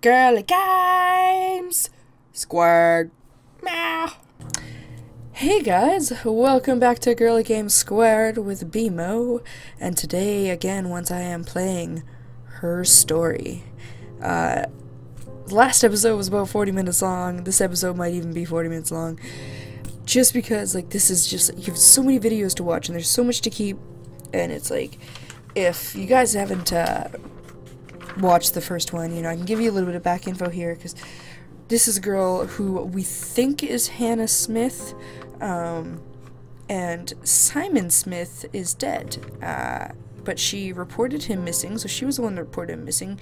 Girly Games Squared. Meow. Hey guys, welcome back to Girly Games Squared with BMO, and today again once I am playing Her Story. The last episode was about 40 minutes long. This episode might even be 40 minutes long. Just because, like, this is just, you have so many videos to watch and there's so much to keep, and it's like, if you guys haven't watched the first one, you know, I can give you a little bit of back info here, because this is a girl who we think is Hannah Smith, and Simon Smith is dead, but she reported him missing, so she was the one that reported him missing.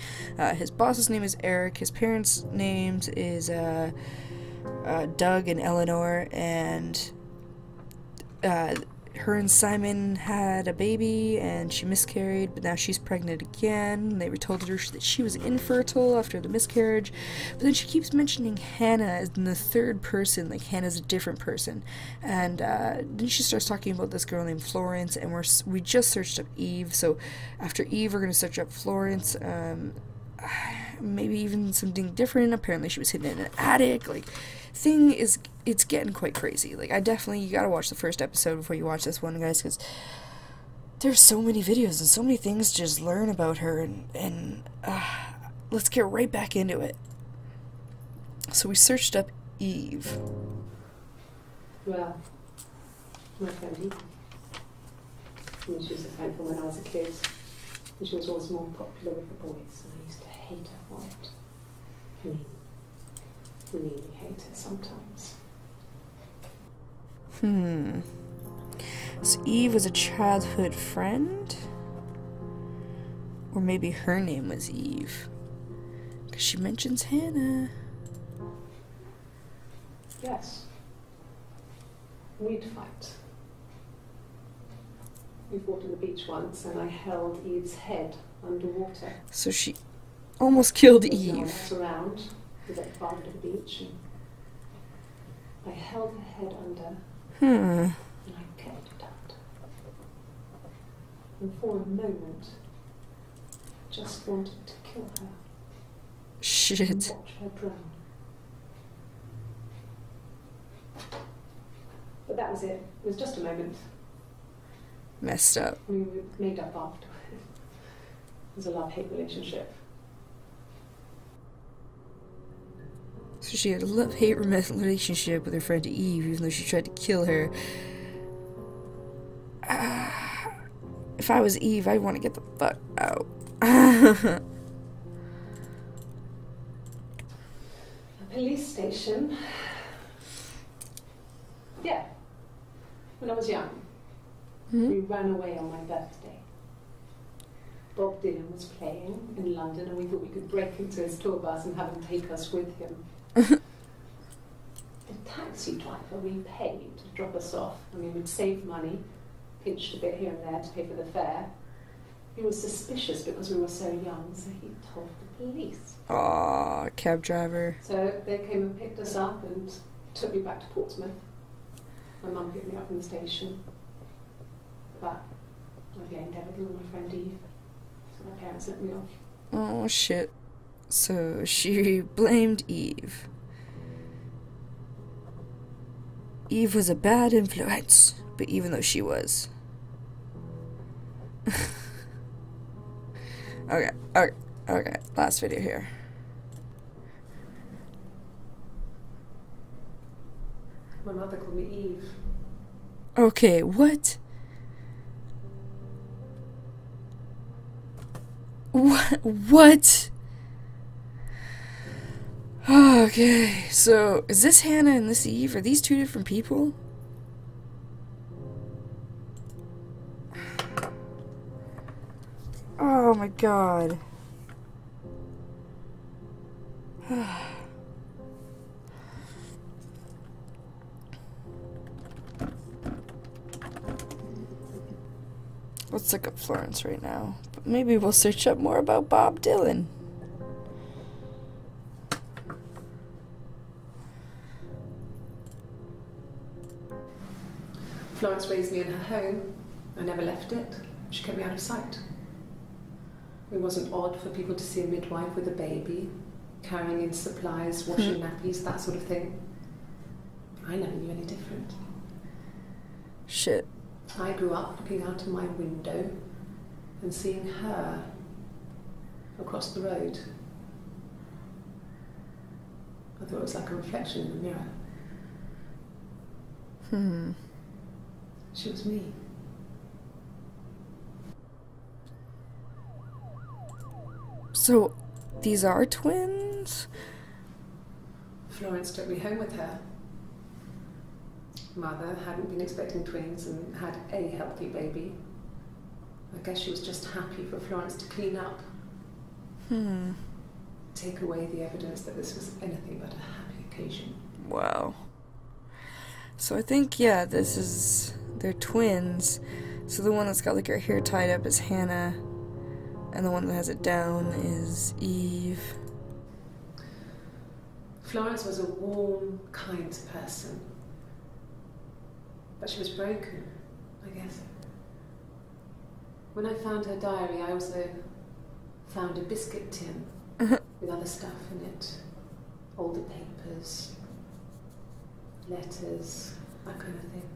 His boss's name is Eric, his parents' names is, Doug and Eleanor, and, her and Simon had a baby, and she miscarried, but now she's pregnant again. They told her that she was infertile after the miscarriage, but then she keeps mentioning Hannah as in the third person, like Hannah's a different person, and then she starts talking about this girl named Florence, and we just searched up Eve, so after Eve we're going to search up Florence, maybe even something different. Apparently she was hidden in an attic, like, it's getting quite crazy. Like, you gotta watch the first episode before you watch this one, guys, because there's so many videos and so many things to just learn about her, and let's get right back into it. So we searched up Eve. Well, my friend Eve. I mean, she was a friend from when I was a kid, and she was always more popular with the boys, and I used to hate her for it. I mean, really hate her sometimes. So Eve was a childhood friend? Or maybe her name was Eve. Because she mentions Hannah. Yes. We'd fight. We fought on the beach once, and I held Eve's head underwater. So she almost killed There was no one Eve. else around. We went far to the beach, and I held her head under, and I kept it out. And for a moment, I just wanted to kill her and Shit. watch her drown. But that was it. It was just a moment. Messed up. We made up after. It was a love-hate relationship. So she had a love-hate relationship with her friend Eve, even though she tried to kill her. If I was Eve, I'd want to get the fuck out. A police station. Yeah. When I was young, we ran away on my birthday. Bob Dylan was playing in London, and we thought we could break into his tour bus and have him take us with him. The taxi driver we paid to drop us off. I mean, we'd saved money, pinched a bit here and there to pay for the fare. He was suspicious because we were so young, so he told the police. Aw, cab driver. So they came and picked us up and took me back to Portsmouth. My mum picked me up from the station. But I blamed everything on my friend Eve. So my parents let me off. Oh, shit. So she blamed Eve. Eve was a bad influence, but even though she was. Okay, last video here. My mother called me Eve. Okay, what? What? Okay, so is this Hannah and this Eve? Are these two different people? Oh my god. Let's look up Florence right now. But maybe we'll search up more about Bob Dylan. Florence raised me in her home. I never left it. She kept me out of sight. It wasn't odd for people to see a midwife with a baby carrying in supplies, washing nappies, that sort of thing. I never knew any different. Shit. I grew up looking out of my window and seeing her across the road. I thought it was like a reflection in the mirror. She was me. So, these are twins? Florence took me home with her. Mother hadn't been expecting twins and had a healthy baby. I guess she was just happy for Florence to clean up. Take away the evidence that this was anything but a happy occasion. Wow. So I think, yeah, they're twins. So the one that's got like her hair tied up is Hannah, and the one that has it down is Eve. Florence was a warm, kind person. But she was broken, I guess. When I found her diary, I also found a biscuit tin with other stuff in it. Older papers, letters, that kind of thing.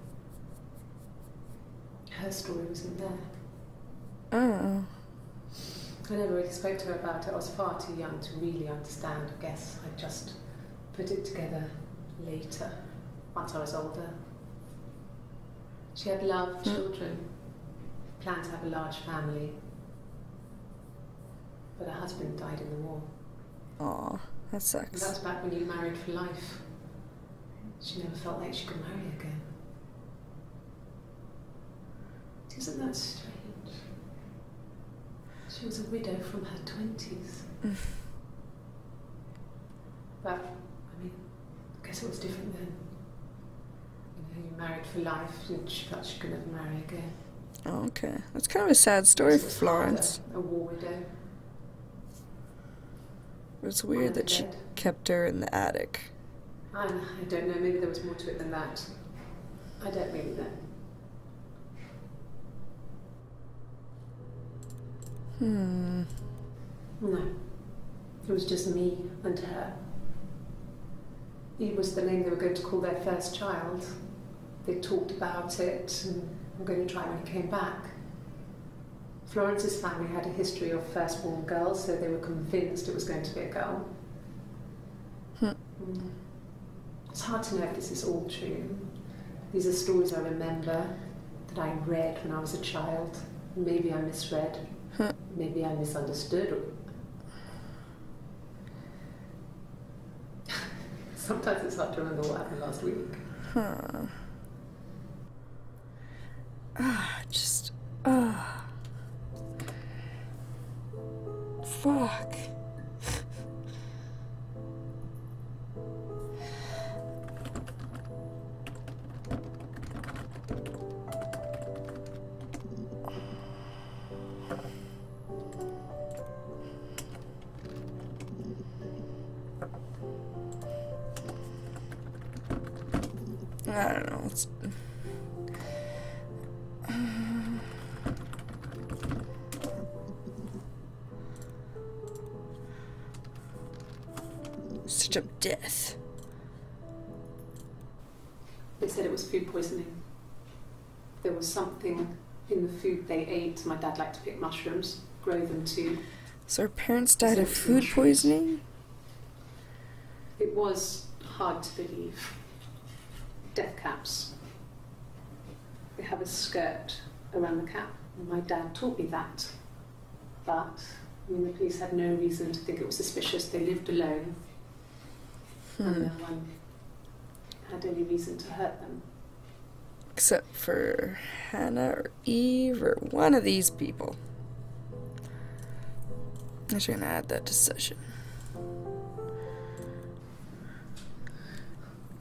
Her story was in there. Oh. I never really spoke to her about it. I was far too young to really understand, I guess. I just put it together later, once I was older. She had loved children, planned to have a large family, but her husband died in the war. Aw, that And sucks. that was back when you married for life. She never felt like she could marry again. Isn't that strange? She was a widow from her 20s. But, I mean, I guess it was different then. You married for life, and she felt she could never marry again. Oh, okay. That's kind of a sad story for It was Florence. harder, a war widow. It's weird that she Dead. kept her in the attic. I don't know, maybe there was more to it than that. I don't really know. No. It was just me and her. Eve was the name they were going to call their first child. They talked about it and were going to try when he came back. Florence's family had a history of firstborn girls, so they were convinced it was going to be a girl. It's hard to know if this is all true. These are stories I remember, that I read when I was a child. Maybe I misread. Maybe I misunderstood. Sometimes it's hard to remember what happened last week. Fuck. I don't know. It's such a death. They said it was food poisoning. There was something in the food they ate. My dad liked to pick mushrooms, grow them too. So her parents died of food poisoning? It was hard to believe. Death caps. They have a skirt around the cap. And my dad taught me that. But, I mean, the police had no reason to think it was suspicious. They lived alone. And no one had any reason to hurt them. Except for Hannah or Eve or one of these people. I'm just gonna add that to session.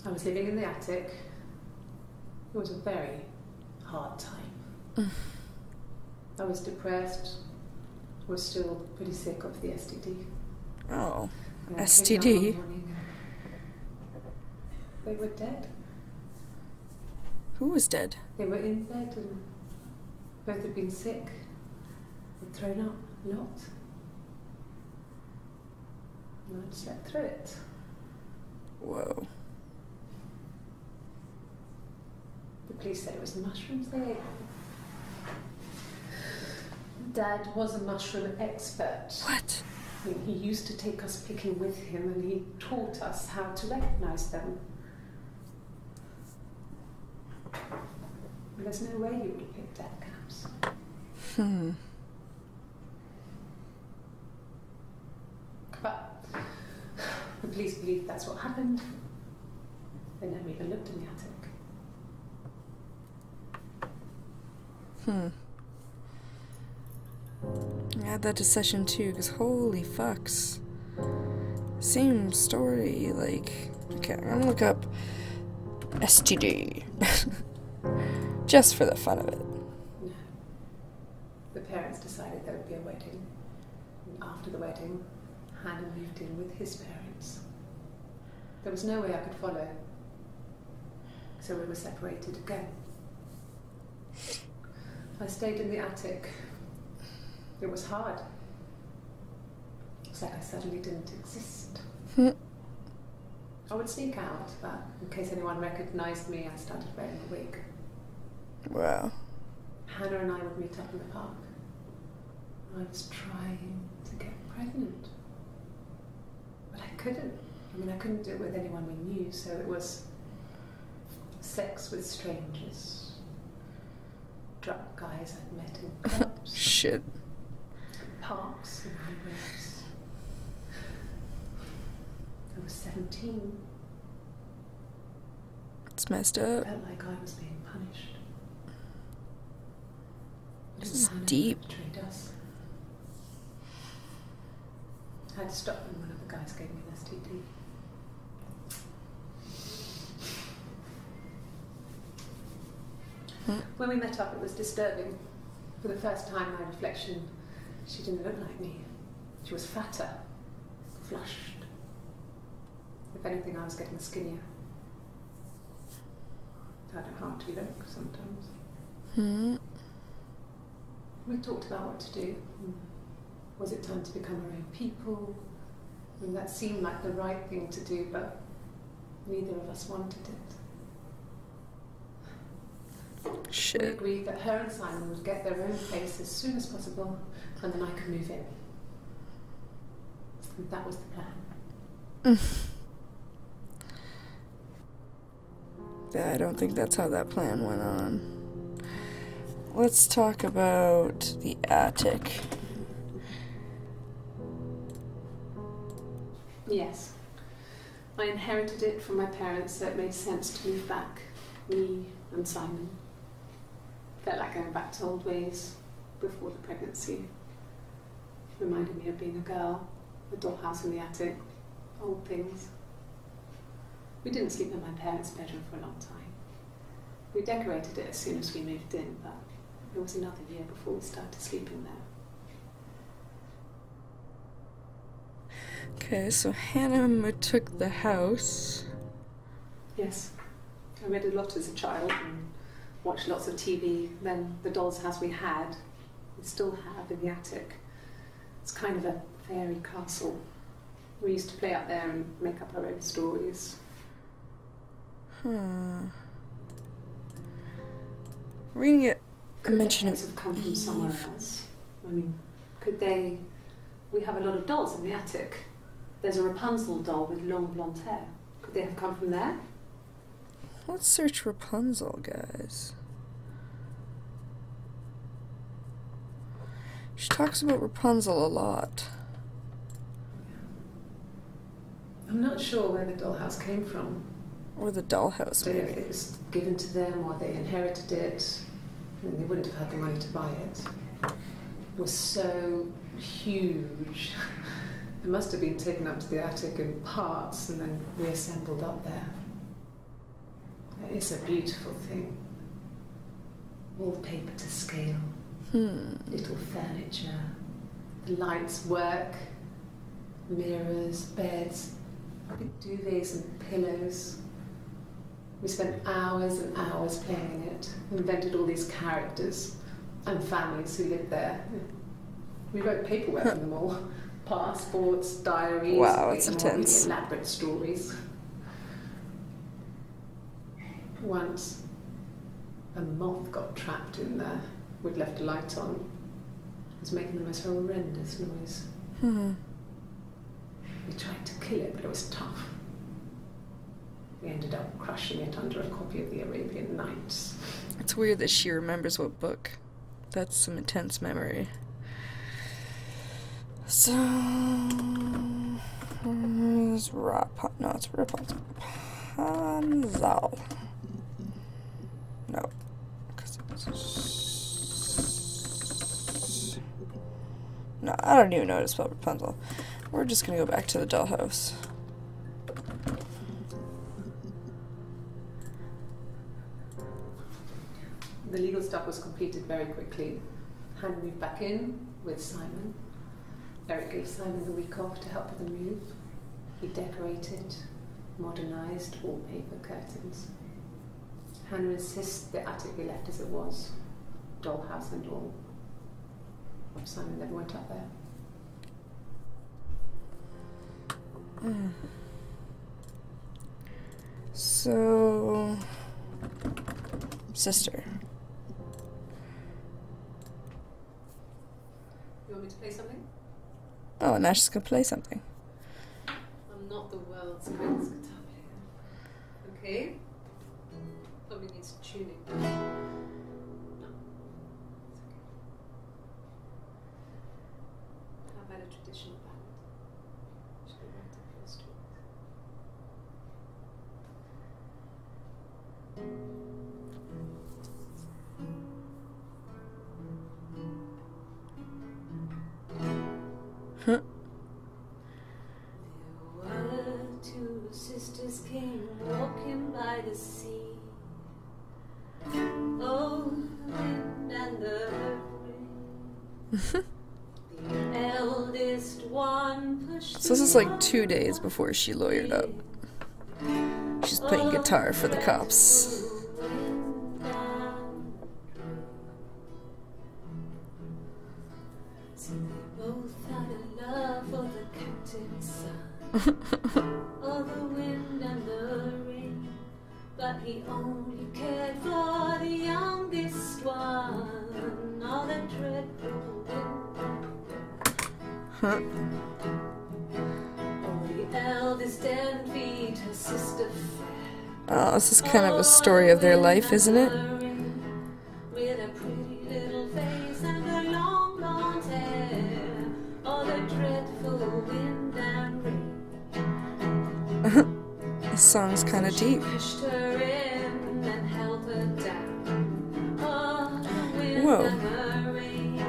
I was living in the attic. It was a very hard time. I was depressed. Was still pretty sick of the STD. Oh, And I came down STD. one morning and they were dead. Who was dead? They were in bed and both had been sick and thrown up a lot. and I'd slept through it. Whoa. The police said it was mushrooms they ate. Dad was a mushroom expert. What? I mean, he used to take us picking with him, and he taught us how to recognise them. There's no way you would have picked death caps. But the police believe that's what happened. They never even looked in the attic. Add that to session 2, because holy fucks. Same story, like... Okay, I'm gonna look up STD. Just for the fun of it. No. The parents decided there would be a wedding. And after the wedding, Hannah moved in with his parents. There was no way I could follow. So we were separated again. I stayed in the attic. It was hard. It's like I suddenly didn't exist. I would sneak out, but in case anyone recognised me, I started wearing a wig. Wow. Hannah and I would meet up in the park. I was trying to get pregnant. But I couldn't. I mean, I couldn't do it with anyone we knew, so it was sex with strangers. Drunk guys I'd met in clubs. Shit. Parks and highways. I was 17. It's messed I up. felt like I was being punished. This is Hannah deep. betrayed us. I had to stop when one of the guys gave me an STD. When we met up, it was disturbing. For the first time, my reflection, she didn't look like me. She was fatter, flushed. If anything, I was getting skinnier. I had a hard to look sometimes. We talked about what to do. Was it time to become our own people? And that seemed like the right thing to do, but neither of us wanted it. Shit. We agreed that her and Simon would get their own place as soon as possible, and then I could move in. And that was the plan. Yeah, I don't think that's how that plan went on. Let's talk about the attic. Yes. I inherited it from my parents, so it made sense to move back. Me and Simon. Felt like going back to old ways before the pregnancy. Reminded me of being a girl, a dollhouse in the attic, old things. We didn't sleep in my parents' bedroom for a long time. We decorated it as soon as we moved in, but it was another year before we started sleeping there. Okay, so Hannah took the house. Yes. I read a lot as a child and watched lots of TV. Then the doll's house we had, we still have in the attic. It's kind of a fairy castle. We used to play up there and make up our own stories. We're gonna get a mention of... Could have come from somewhere else? I mean, could they... We have a lot of dolls in the attic. There's a Rapunzel doll with long blonde hair. Could they have come from there? Let's search Rapunzel, guys. She talks about Rapunzel a lot. I'm not sure where the dollhouse came from. Or the dollhouse, So if maybe. it was given to them or they inherited it, and they wouldn't have had the money to buy it. It was so huge. It must have been taken up to the attic in parts and then reassembled up there. It's a beautiful thing. Wallpaper to scale. Little furniture. The lights work. Mirrors, beds, big duvets and pillows. We spent hours and hours playing in it. Invented all these characters and families who lived there. We wrote paperwork on them all. passports, diaries. Wow, it's all intense. Really elaborate stories. Once, a moth got trapped in there. We'd left a light on. It was making the most horrendous noise. We tried to kill it, but it was tough. We ended up crushing it under a copy of the Arabian Nights. It's weird that she remembers what book. That's some intense memory. So, it's Rapunzel. No, because it's... No, I don't even know how to spell Rapunzel. We're just gonna go back to the dollhouse. The legal stuff was completed very quickly. Hannah moved back in with Simon. Eric gave Simon the week off to help with the move. He decorated, modernised wallpaper, curtains. Hannah insists the attic be left as it was, dollhouse and all. Simon never went up there. So, sister. You want me to play something? Oh, now she's gonna play something. I'm not the world's greatest guitar player. Okay? Probably needs tuning. No. It's okay. How about a traditional ballad? Should we write up your stories? Huh. There were two sisters came walking by the sea. Oh, the wind and the rain. The eldest one pushed. So this is like 2 days before she lawyered up. She's playing guitar for the cops. Both had a love for the captain's son. Oh, the wind and the rain. But he only cared for the youngest one. All the dreadful wind. Oh, the eldest envied her sister fair. Oh, this is kind of a story of their life, isn't it? With a pretty little face and her long blonde hair. Oh, the dreadful wind and rain. This song's kind of deep. Pushed her in and held her down. Oh, the wind Whoa. and the rain.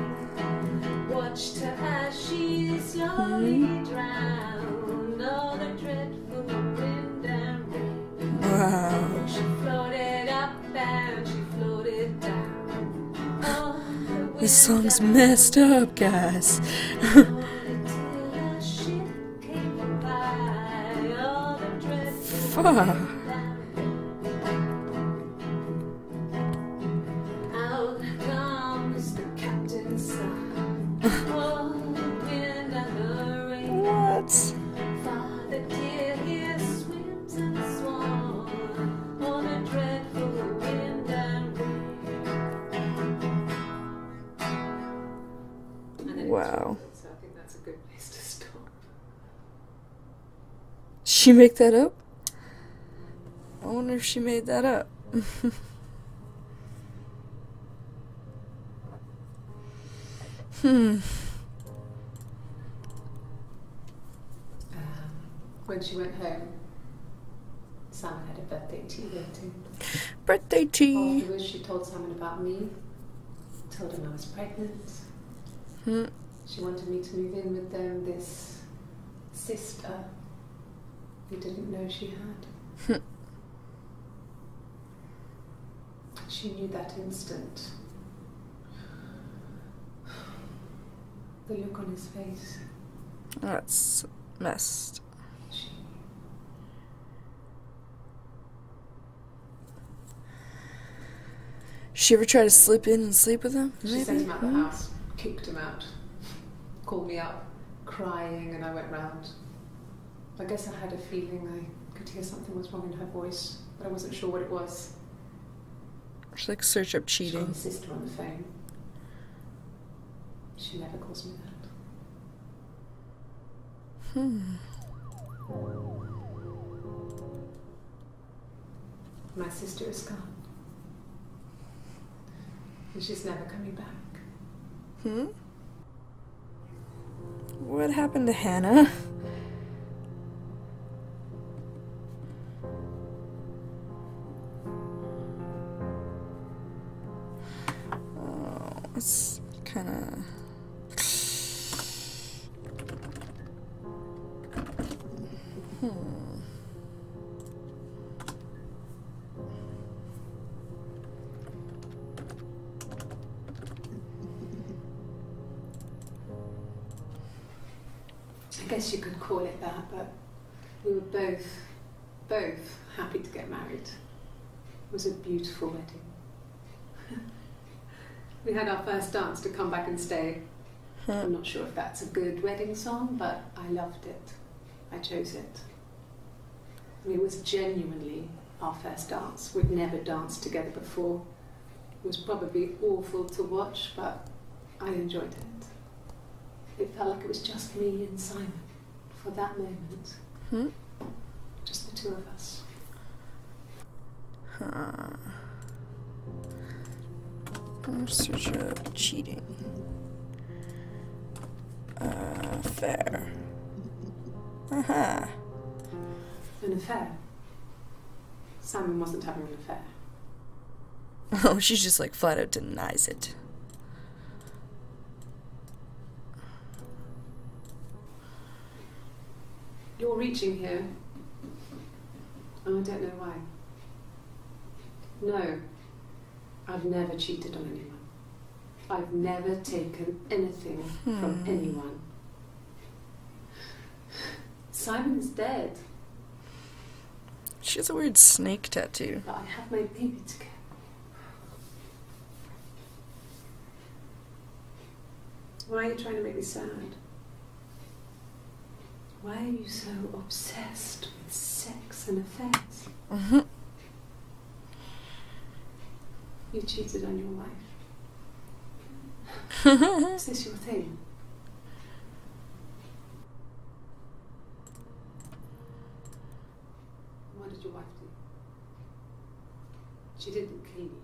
Watched her as she slowly drowned. Oh, the dreadful wind and rain. Wow. She floated up and she floated down. Oh, the wind This song's and messed up, guys. until a ship came by. Oh, the dreadful Fuck. Out comes the captain's son. Oh, the wind and the rain. What? Father dear, here swims and swans. Oh, the dreadful wind and rain. And then it Wow. was, so I think that's a good place to stop. She make that up? I wonder if she made that up. When she went home, Simon had a birthday tea waiting. Birthday tea. Afterwards, she told Simon about me, told him I was pregnant. Hmm. She wanted me to move in with them, this sister he didn't know she had. She knew that instant. The look on his face. That's messed. She ever try to slip in and sleep with him? She sent him out the house, kicked him out, called me up, crying, and I went round. I guess I had a feeling I could hear something was wrong in her voice, but I wasn't sure what it was. She's like, search up She got cheating. my sister on the phone. She never calls me that. My sister is gone. And she's never coming back. What happened to Hannah? Oh, it's kind of... I guess you could call it that, but we were both happy to get married. It was a beautiful wedding. We had our first dance to Come Back and Stay. I'm not sure if that's a good wedding song, but I loved it. I chose it. I mean, it was genuinely our first dance. We'd never danced together before. It was probably awful to watch, but I enjoyed it. It felt like it was just me and Simon for that moment. Just the two of us. Search up cheating. Affair. Aha. An affair? Simon wasn't having an affair. Oh, she's just like flat out denies it. You're reaching here. And I don't know why. No, I've never cheated on anyone. I've never taken anything from anyone. Simon is dead. She has a weird snake tattoo. But I have my baby to get. Why are you trying to make me sad? Why are you so obsessed with sex and affairs? You cheated on your wife. Is this your thing? What did your wife do? She didn't kill you.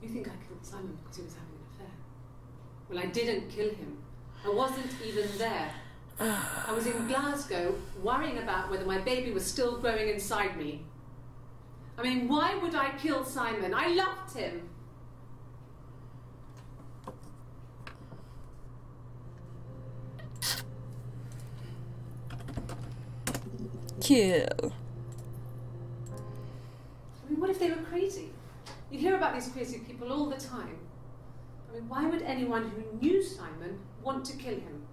You think I killed Simon because he was having an affair? Well, I didn't kill him. I wasn't even there. I was in Glasgow worrying about whether my baby was still growing inside me. I mean, why would I kill Simon? I loved him. Kill. I mean, what if they were crazy? You hear about these crazy people all the time. I mean, why would anyone who knew Simon want to kill him?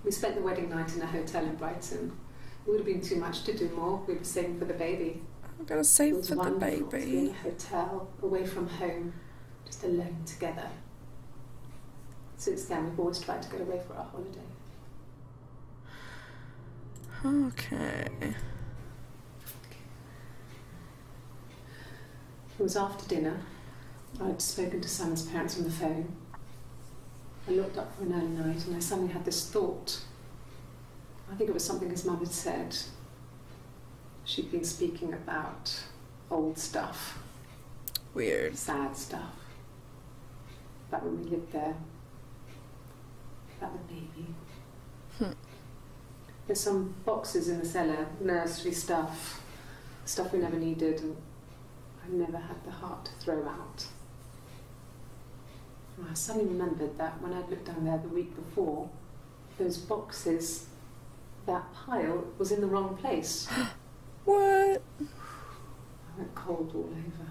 We spent the wedding night in a hotel in Brighton. It would have been too much to do more. We were saving for the baby. I'm gonna save for the wonderful to be in baby. a hotel, away from home, just alone together. Since then, we've always tried to get away for our holiday. Okay. It was after dinner. I'd spoken to Simon's parents on the phone. I looked up for an early night and I suddenly had this thought. I think it was something his mum had said. She'd been speaking about old stuff. Weird. Sad stuff. About when we lived there. About the baby. There's some boxes in the cellar, nursery stuff, stuff we never needed and I never had the heart to throw out. And I suddenly remembered that when I'd looked down there the week before, those boxes, that pile was in the wrong place. What? I went cold all over.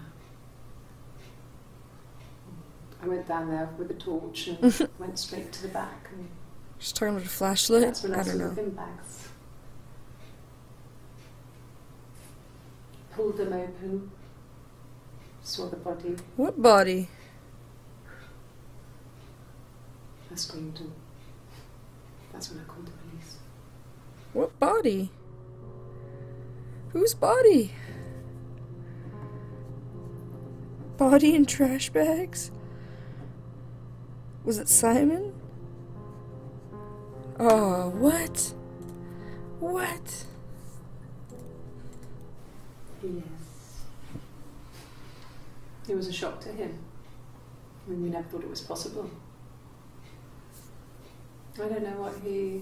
I went down there with a torch and went straight to the back. And She's talking about a flashlight? that's when I I saw don't the know. bin bags. pulled them open, saw the body. What body? I screamed, and that's when I called the police. What body? Whose body? Body in trash bags? Was it Simon? Oh, what? What? Yes. It was a shock to him. I mean, we never thought it was possible. I don't know what he...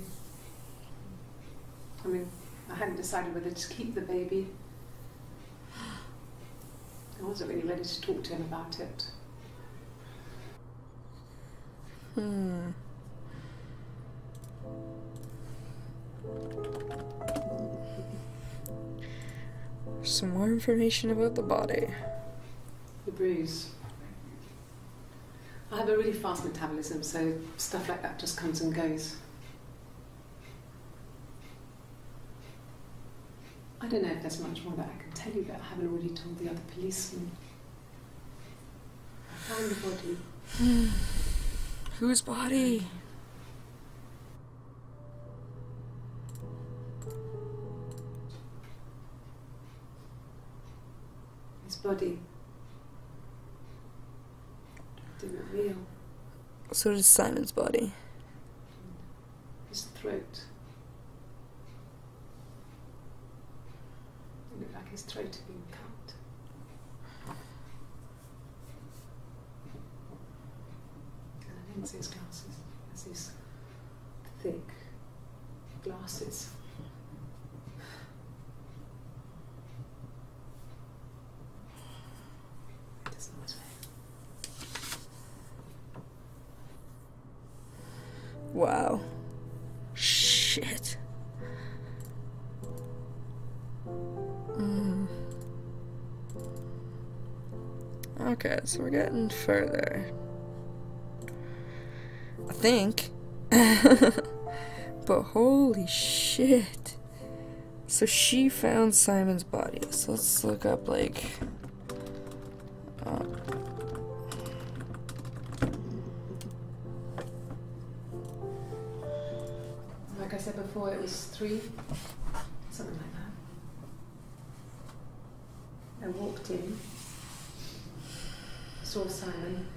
I mean, I hadn't decided whether to keep the baby. I wasn't really ready to talk to him about it. Some more information about the body. The bruise. I have a really fast metabolism, so stuff like that just comes and goes. I don't know if there's much more that I can tell you that I haven't already told the other policemen. I found the body. Whose body? His body. Didn't real. So does Simon's body. His throat. It looked like his throat had been cut. And I didn't see his glasses. There's these thick glasses. It doesn't always work. Wow. Shit. Okay, so we're getting further. I think. But holy shit. So she found Simon's body. So let's look up, like... Like I said before, it was 3, something like that. I walked in, saw Simon.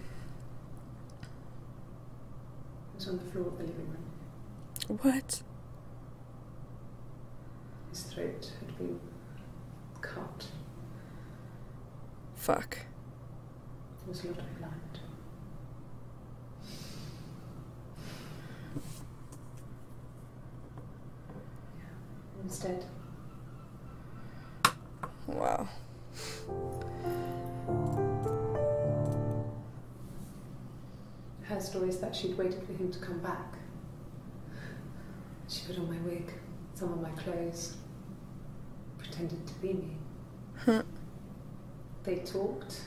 He was on the floor of the living room. What? His throat had been cut. Fuck. There was a lot of blood. Yeah, he was dead. Wow. Her story is that she'd waited for him to come back. She put on my wig, some of my clothes, pretended to be me. Huh. They talked.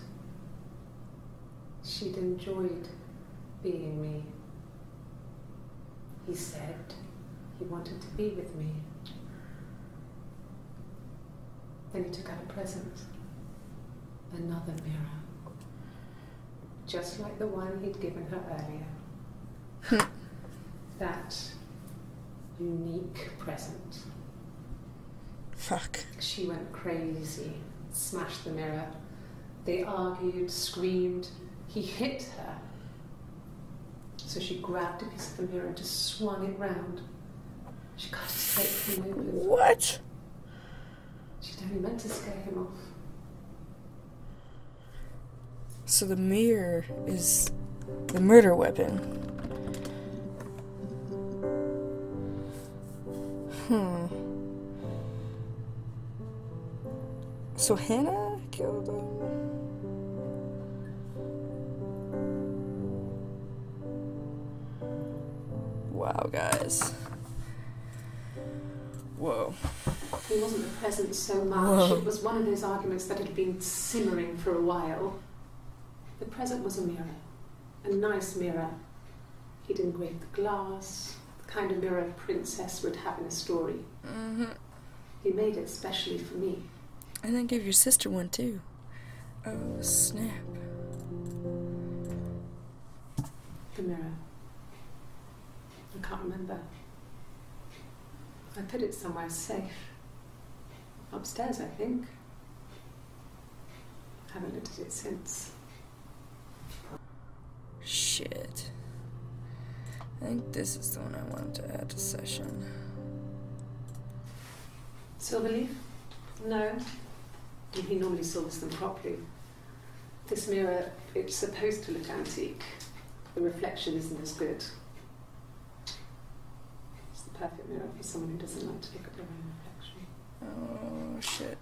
She'd enjoyed being me. He said he wanted to be with me. Then he took out a present. Another mirror. Just like the one he'd given her earlier. That unique present. Fuck. She went crazy, smashed the mirror. They argued, screamed. He hit her. So she grabbed a piece of the mirror and just swung it round. She cut his plate clean open. What? She'd only meant to scare him off. So the mirror is the murder weapon. So Hannah killed him? Wow, guys. Whoa. He wasn't present so much. Whoa. It was one of those arguments that had been simmering for a while. The present was a mirror. A nice mirror. He'd engraved the glass, the kind of mirror a princess would have in a story. Mm-hmm. He made it specially for me. And then gave your sister one too. Oh, snap. The mirror. I can't remember. I put it somewhere safe. Upstairs, I think. Haven't looked at it since. Shit. I think this is the one I wanted to add to session. Silverleaf? No. He normally silvers them properly. This mirror, it's supposed to look antique. The reflection isn't as good. It's the perfect mirror for someone who doesn't like to look at their own reflection. Oh, shit.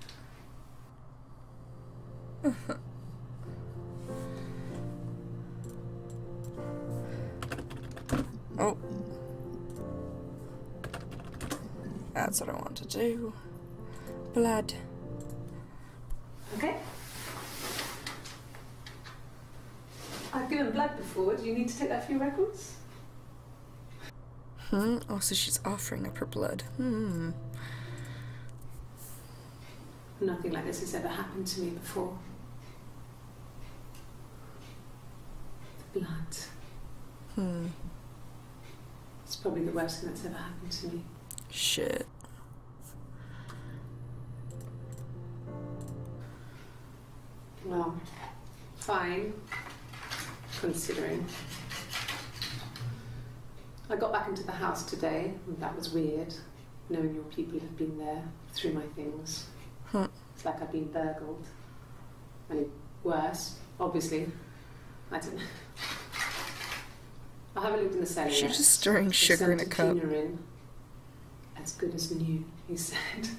Oh. That's what I want to do. Blood. Okay. I've given blood before. Do you need to take that for your records? Oh, so she's offering up her blood. Nothing like this has ever happened to me before. The blood. It's probably the worst thing that's ever happened to me. Shit. Well, fine, considering. I got back into the house today, and that was weird, knowing your people have been there through my things. It's like I've been burgled. I mean, worse, obviously. I don't know. I haven't looked in the cellar yet. She's just stirring sugar in a cup. In. As good as new, he said.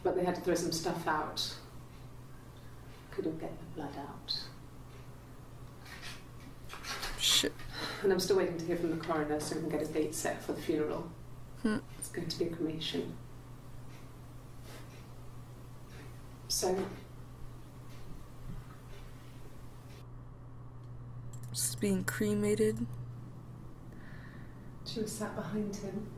But they had to throw some stuff out. Couldn't get the blood out. Shit. And I'm still waiting to hear from the coroner so we can get a date set for the funeral. It's going to be a cremation. So... She's being cremated. She was sat behind him.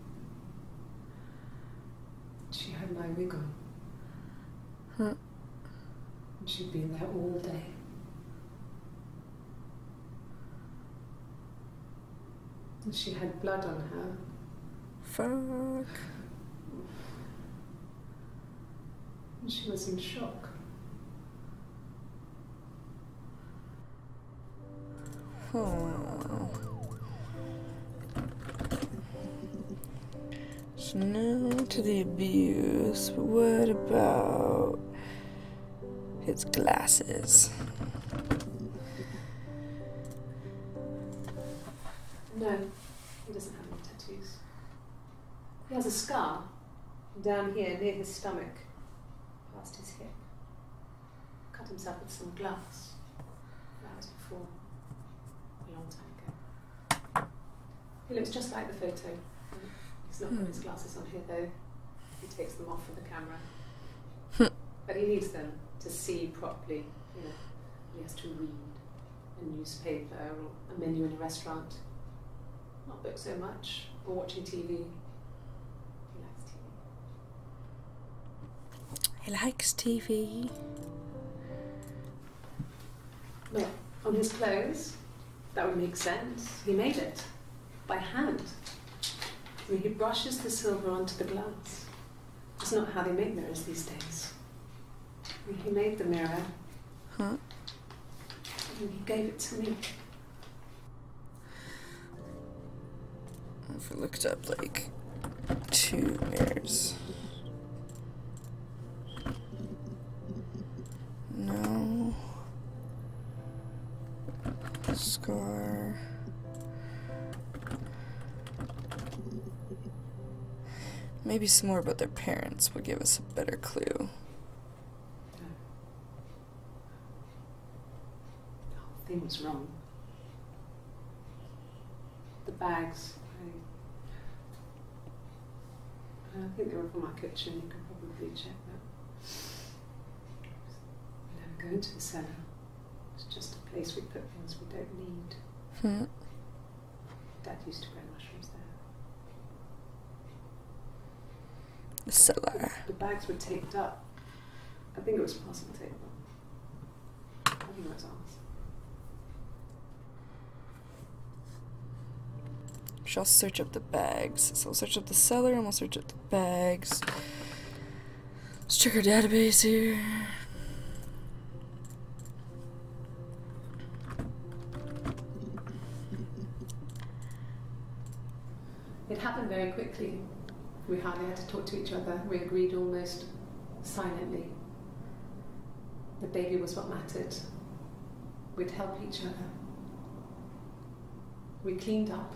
She had my wig on. And she'd been there all day. And she had blood on her. Fuck. And she was in shock. Oh. So no to the abuse, but what about his glasses? No, he doesn't have any tattoos. He has a scar down here near his stomach, past his hip. Cut himself with some glass. That was before, a long time ago. He looks just like the photo. He's not got his glasses on here though. He takes them off for the camera. But he needs them to see properly. You know, he has to read a newspaper or a menu in a restaurant. Not book so much, or watching TV. He likes TV. He likes TV. Well, on his clothes, that would make sense. He made it by hand. I mean, he brushes the silver onto the glass. It's not how they make mirrors these days. I mean, he made the mirror. And he gave it to me. If we looked up like 2 mirrors. No. Scar. Maybe some more about their parents would give us a better clue. The whole thing was wrong. The bags, I think they were from our kitchen. You can probably check that. We never go into the cellar. It's just a place we put things we don't need. Dad used to grow mushrooms there. The cellar. The bags were taped up I think it was parcel table. I think it was ours. I'll search up the bags. So we'll search up the cellar and we'll search up the bags. Let's check our database here. It happened very quickly. We hardly had to talk to each other. We agreed almost silently. The baby was what mattered. We'd help each other. We cleaned up.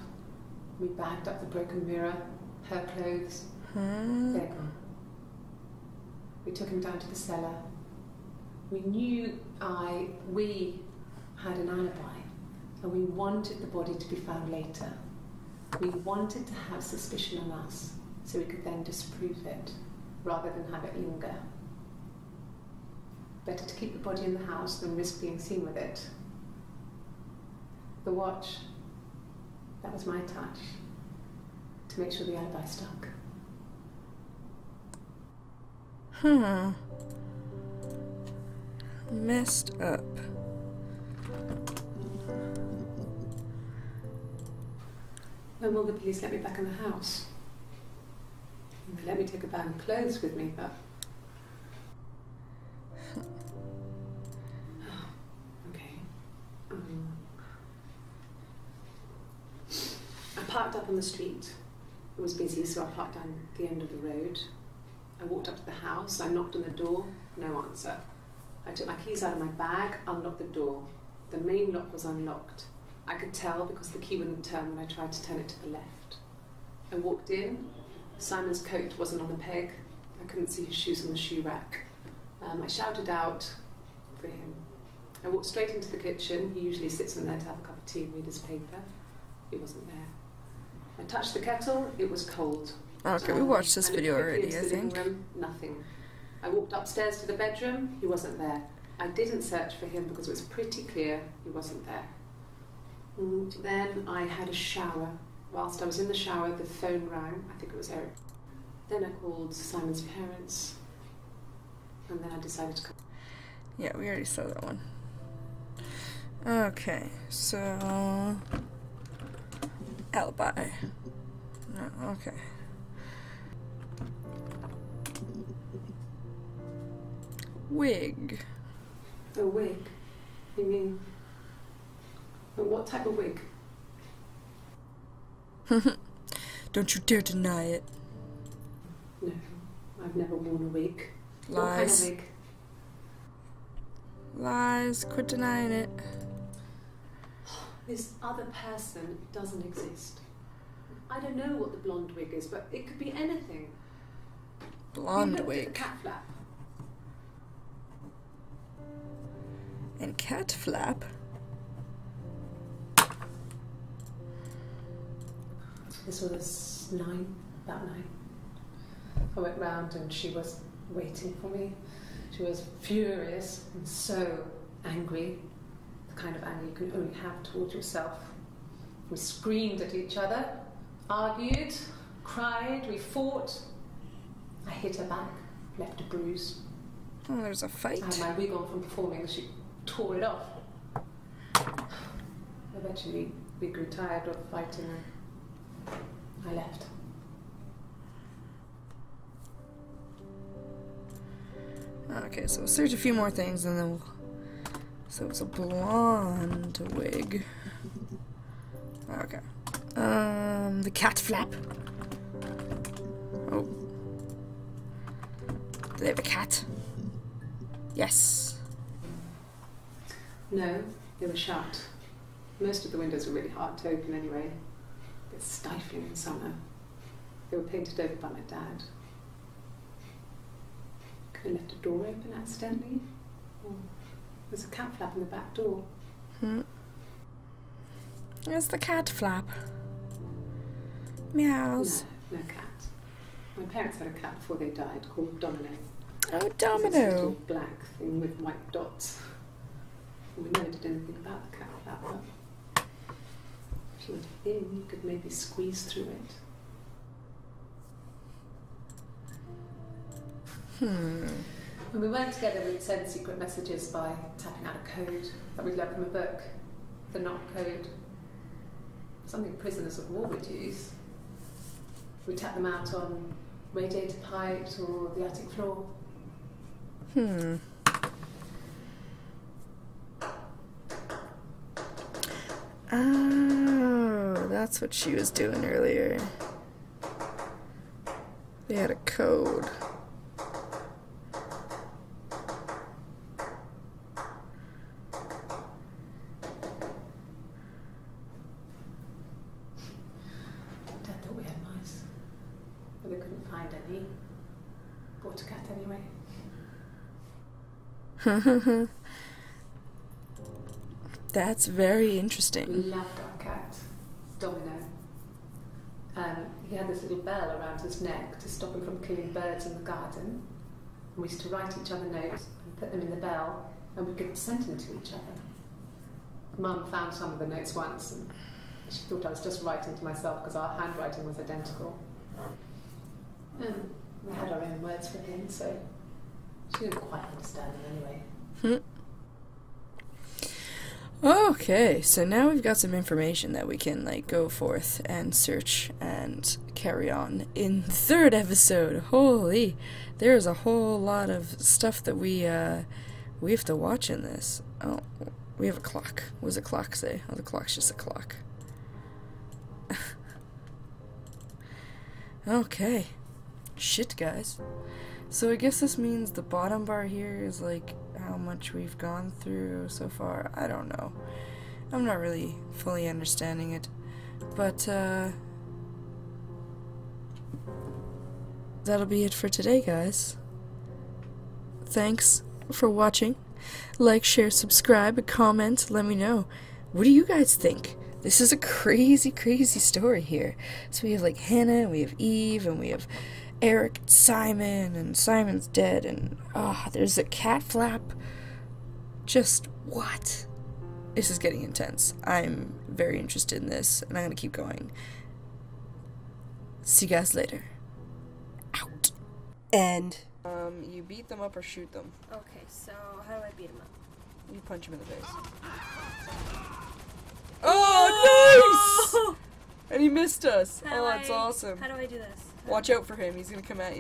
We bagged up the broken mirror, her clothes. They're gone. We took him down to the cellar. We knew we had an alibi, and we wanted the body to be found later. We wanted to have suspicion on us, so we could then disprove it, rather than have it linger. Better to keep the body in the house than risk being seen with it. The watch, that was my touch, to make sure the alibi stuck. Messed up. When will the police let me back in the house? They let me take a bag of clothes with me, but... Okay. I parked up on the street. It was busy, so I parked down the end of the road. I walked up to the house, I knocked on the door, no answer. I took my keys out of my bag, unlocked the door. The main lock was unlocked. I could tell because the key wouldn't turn when I tried to turn it to the left. I walked in. Simon's coat wasn't on the peg. I couldn't see his shoes on the shoe rack. I shouted out for him. I walked straight into the kitchen. He usually sits in there to have a cup of tea and read his paper. He wasn't there. I touched the kettle. It was cold. Okay, we watched this video already, I think. Room, nothing. I walked upstairs to the bedroom. He wasn't there. I didn't search for him because it was pretty clear he wasn't there. And then I had a shower. Whilst I was in the shower, the phone rang. I think it was Eric. Then I called Simon's parents. And then I decided to come. Yeah, we already saw that one. Okay, so... alibi. No, okay. Wig. A wig? You mean... what type of wig? Don't you dare deny it. No, I've never worn a wig. Lies. What kind of wig? Lies. Quit denying it. This other person doesn't exist. I don't know what the blonde wig is, but it could be anything. Blonde At the wig. cat flap. And cat flap? This was about 9. I went round and she was waiting for me. She was furious and so angry, the kind of anger you can only have towards yourself. We screamed at each other, argued, cried, we fought. I hit her back, left a bruise. Oh, there's a fight. I had my wig on from performing and she tore it off. Eventually, we grew tired of fighting and I left. Okay, so we'll search a few more things and then we'll... So it's a blonde wig. Okay. The cat flap. Oh. Do they have a cat? Yes. No, they were shut. Most of the windows were really hard to open anyway. It's stifling in summer. They were painted over by my dad. Could have left a door open accidentally. Or there's a cat flap in the back door. There's the cat flap. Meows. No cat. My parents had a cat before they died called Domino. Oh, It's a Domino. little black thing with white dots. And we never did anything about the cat flap, but if you went in, you could maybe squeeze through it. When we weren't together, we'd send secret messages by tapping out a code that we'd learned from a book, the knock code. Something prisoners of war would use. We'd tap them out on radiator pipes or the attic floor. Oh, that's what she was doing earlier. They had a code. Dad thought we had mice, but we couldn't find any. Bought a cat anyway. That's very interesting. We loved our cat, Domino. He had this little bell around his neck to stop him from killing birds in the garden. And we used to write each other notes and put them in the bell, and we could send them to each other. Mum found some of the notes once, and she thought I was just writing to myself because our handwriting was identical. And we had our own words for him, so she didn't quite understand them anyway. Okay, so now we've got some information that we can, like, go forth and search and carry on in the third episode. Holy, there's a whole lot of stuff that we have to watch in this. Oh, we have a clock. What does the clock say? Oh, the clock's just a clock. Okay. Shit, guys. So I guess this means the bottom bar here is, like, how much we've gone through so far. I don't know. I'm not really fully understanding it. But, that'll be it for today, guys. Thanks for watching. Like, share, subscribe, comment, let me know. What do you guys think? This is a crazy, crazy story here. So we have, like, Hannah, and we have Eve, and we have Eric and Simon's dead, and there's a cat flap. Just what? This is getting intense. I'm very interested in this, and I'm gonna keep going. See you guys later. Out. And you beat them up or shoot them. Okay, so how do I beat him up? You punch him in the face. Oh, nice! And he missed us. That's awesome. How do I do this? Watch out for him. He's gonna come at you.